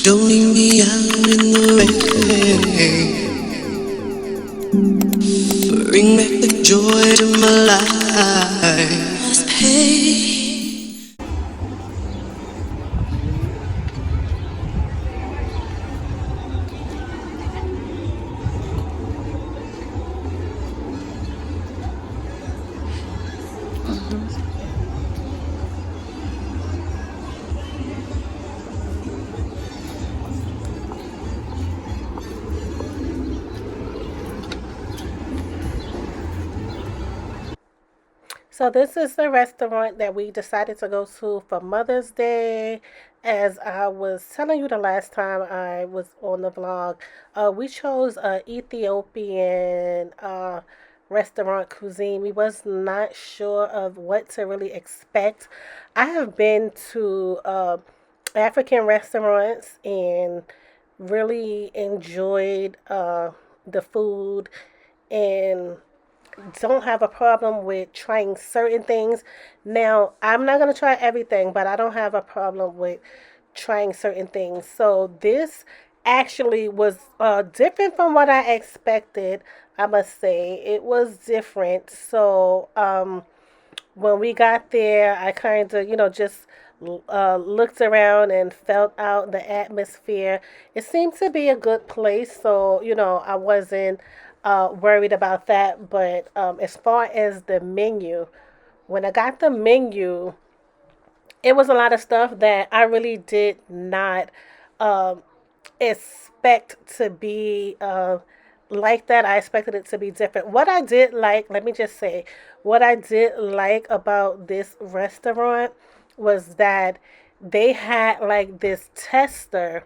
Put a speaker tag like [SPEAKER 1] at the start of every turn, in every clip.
[SPEAKER 1] Don't leave me out in the rain. Bring back the joy to my life. Hey.
[SPEAKER 2] So this is the restaurant that we decided to go to for Mother's Day. As I was telling you the last time I was on the vlog, we chose Ethiopian restaurant cuisine. We was not sure of what to really expect. I have been to African restaurants and really enjoyed the food and don't have a problem with trying certain things. Now, I'm not going to try everything, but I don't have a problem with trying certain things. So, this actually was different from what I expected. I must say, it was different. So, when we got there, I kind of, just looked around and felt out the atmosphere. It seemed to be a good place, so I wasn't worried about that. But as far as the menu, when I got the menu, it was a lot of stuff that I really did not um, expect to be like that. I expected it to be different. What I did like, let me just say, what I did like about this restaurant was that they had like this tester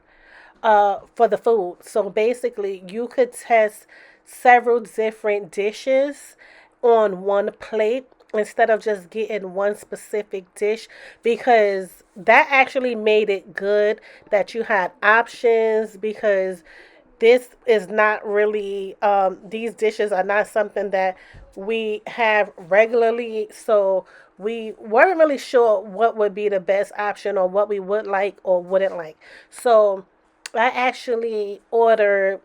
[SPEAKER 2] for the food. So basically, you could test several different dishes on one plate instead of just getting one specific dish, because that actually made it good that you had options, because this is not really these dishes are not something that we have regularly, so we weren't really sure what would be the best option or what we would like or wouldn't like. So I actually ordered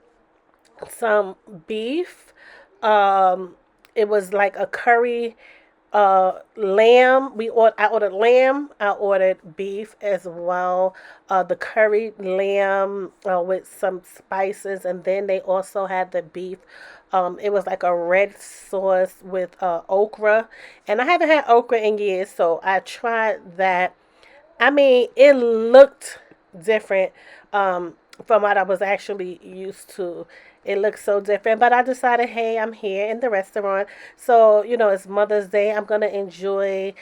[SPEAKER 2] some beef. Um, it was like a curry lamb. I ordered lamb. I ordered beef as well. The curry lamb with some spices, and then they also had the beef. It was like a red sauce with okra, and I haven't had okra in years, so I tried that. I mean, it looked different from what I was actually used to. It looked so different, but I decided, hey, I'm here in the restaurant. So, it's Mother's Day. I'm going to enjoy,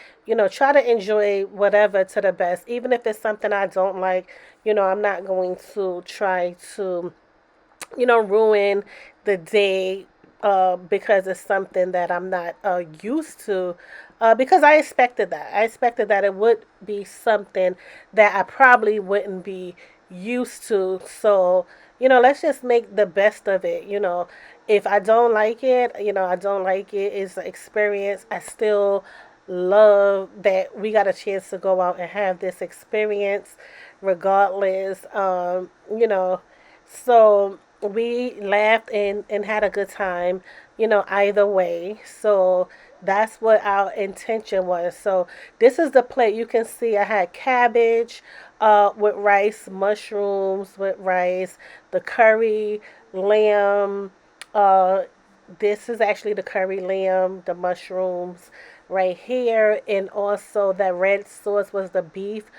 [SPEAKER 2] try to enjoy whatever to the best. Even if it's something I don't like, I'm not going to try to ruin the day because it's something that I'm not used to. Because I expected that. I expected that it would be something that I probably wouldn't be used to. So, let's just make the best of it. If I don't like it, I don't like it. It's an experience. I still love that we got a chance to go out and have this experience regardless. So we laughed and had a good time, either way. So that's what our intention was. So this is the plate. You can see I had cabbage with rice, mushrooms with rice, the curry, lamb. Uh, this is actually the curry lamb, the mushrooms right here, and also that red sauce was the beef.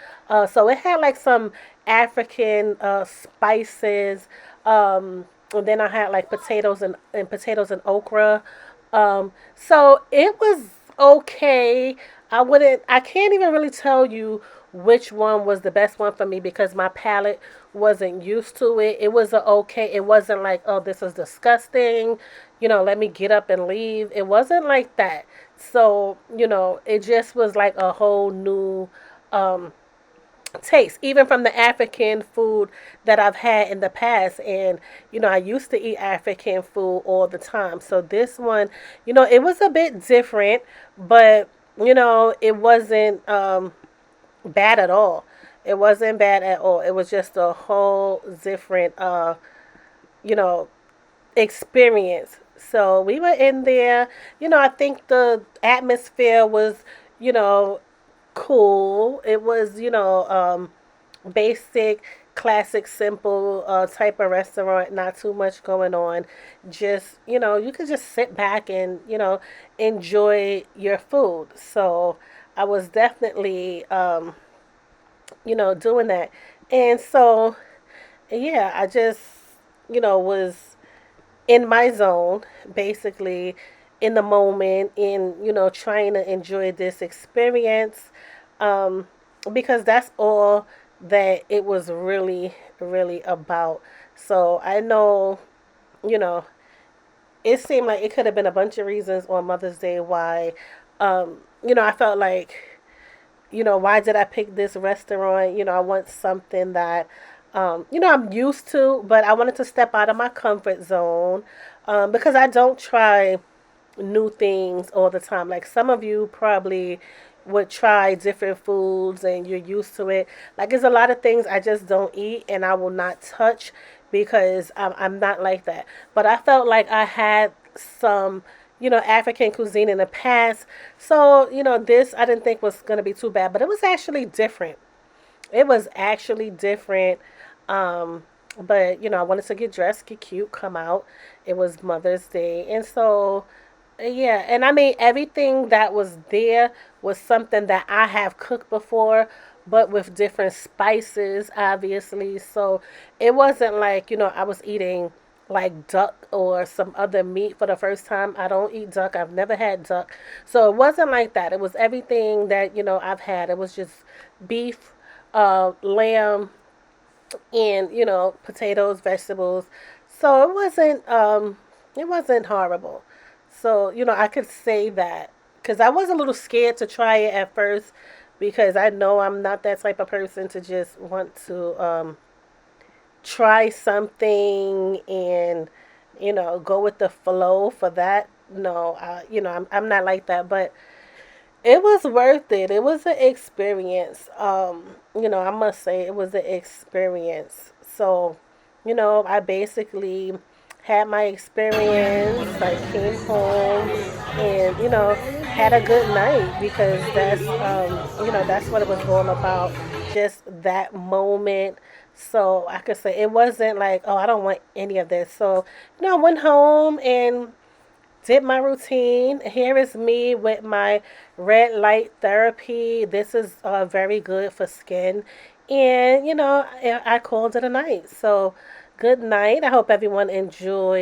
[SPEAKER 2] So it had like some African spices. And then I had like potatoes and okra. So it was okay. I can't even really tell you which one was the best one for me because my palate wasn't used to it. It was a okay. It wasn't like, oh, this is disgusting. Let me get up and leave. It wasn't like that. So, it just was like a whole new um, taste, even from the African food that I've had in the past. And, I used to eat African food all the time. So this one, it was a bit different, but, it wasn't bad at all. It wasn't bad at all. It was just a whole different, you know, experience. So we were in there. I think the atmosphere was, you know, cool. It was, basic, classic, simple type of restaurant. Not too much going on. Just, you could just sit back and, enjoy your food. So I was definitely, doing that. And so, yeah, I just, was in my zone, basically in the moment, in trying to enjoy this experience, um, because that's all that it was really, really about. So I know, you know, it seemed like it could have been a bunch of reasons on Mother's Day why, I felt like, why did I pick this restaurant? I want something that, I'm used to, but I wanted to step out of my comfort zone, because I don't try new things all the time. Like some of you probably would try different foods and you're used to it. Like there's a lot of things I just don't eat and I will not touch because I'm not like that. But I felt like I had some, African cuisine in the past. So, this I didn't think was going to be too bad, but it was actually different. It was actually different. Um, but, I wanted to get dressed, get cute, come out. It was Mother's Day. And so, yeah, and I mean everything that was there was something that I have cooked before, but with different spices, obviously. So it wasn't like, I was eating like duck or some other meat for the first time. I don't eat duck. I've never had duck. So it wasn't like that. It was everything that, I've had. It was just beef, lamb, and, potatoes, vegetables. So it wasn't horrible. So, I could say that because I was a little scared to try it at first because I know I'm not that type of person to just want to try something and, go with the flow for that. No, I'm not like that, but it was worth it. It was an experience. I must say it was an experience. So, I basically had my experience. I came home and, had a good night because that's what it was all about. Just that moment. So I could say it wasn't like, oh, I don't want any of this. So, I went home and did my routine. Here is me with my red light therapy. This is very good for skin. And, I called it a night. So, good night. I hope everyone enjoyed.